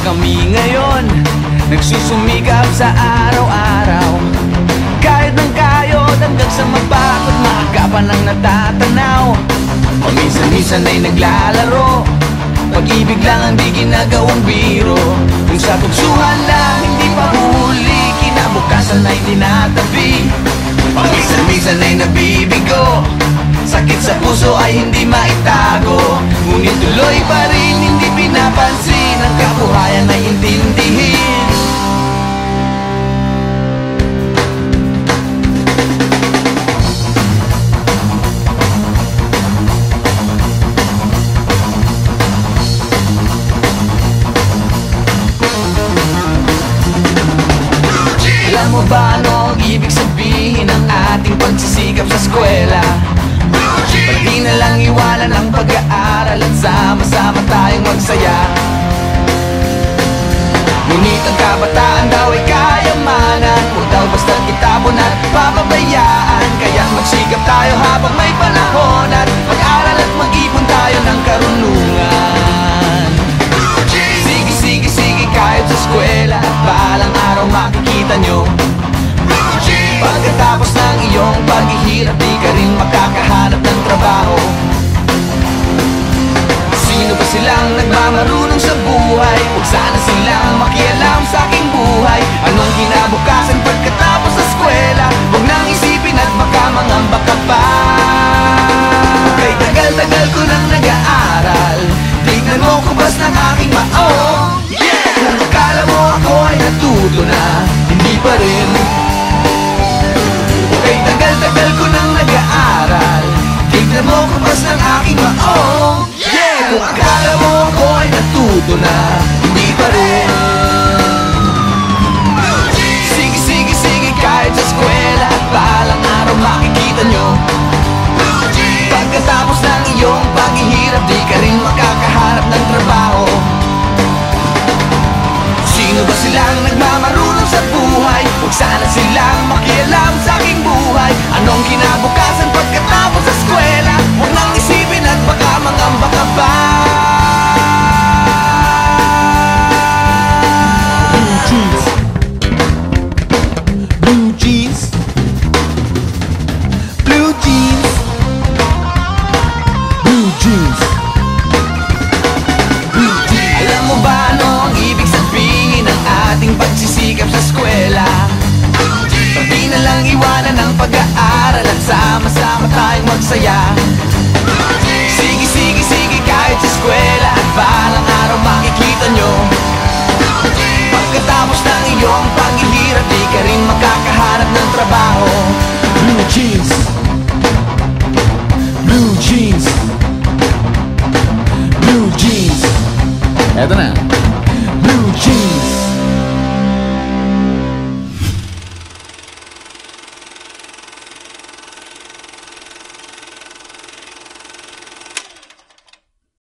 kami ngayon nagsusumikap sa araw-araw. Kahit ng kayod hanggang sa mapagod, maagapan ang natatanaw. Paminsan-minsan ay naglalaro, pag-ibig lang ang di ginagawang biro. Kung sa tuksuhan lang hindi pa huli, kinabukasan ay tinatabi. Paminsan-minsan ay nabibigo, sakit sa puso ay hindi maitago. Ngunit tuloy pa rin hindi pinapansin, ang kabuhayan ay intindihin. Alam mo ba ano ang ibig sabihin ng ating pagsisikap sa eskwela? Pati na lang iwanan ang pag-aaral at sama-sama tayong magsaya. Ngunit ang kabataan daw ay kayamanan, huwag daw basta itapon at papabayaan. Kaya magsikap tayo habang may panahon, at mag-aral at mag-ipon tayo ng karunungan. Sige, kahit sa eskwela, at balang araw makikita nyo. Pagkatapos ng iyong paghihirap, di ka rin makakahanap ng trabaho. Sino ba silang nagmamarunong sa buhay? Huwag sana silang makialam sa aking buhay. Anong kinabukasan pagkatapos sa eskwela? Huwag nang isipin at baka mangamba ka pa. Kay tagal-tagal ko nang nag-aaral, tignan mo kubas ng aking maong. Kung akala mo ako ay natuto na, hindi pa rin. Kay tagal-tagal ko nang nag-aaral, tignan mo kubas ng aking maong. Kung akala mo ako ay natuto na, hindi pa rin. Sige, kahit sa eskwela, at balang araw makikita nyo. Pagkatapos ng iyong paghihirap, di ka rin makakahanap ng trabaho. Sino ba silang nagmamarunong sa buhay? Huwag sana silang makialam sa aking buhay. Anong kinabukasan pagkatapos sa eskwela? Huwag nang isipin at baka mangamba ka pa. Blue jeans, blue jeans, blue jeans, blue jeans, blue jeans. Alam mo ba ano ang ibig sabihin ng ating pagsisikap sa eskwela? Pati na lang iwanan ang pag-aaral at sama-sama tayong magsaya. Sige, kahit sa eskwela, at balang araw makikita nyo. Pagkatapos ng iyong paghihirap, di ka rin makakahanap ng trabaho. Blue jeans, blue jeans, blue jeans. Eto na, blue jeans.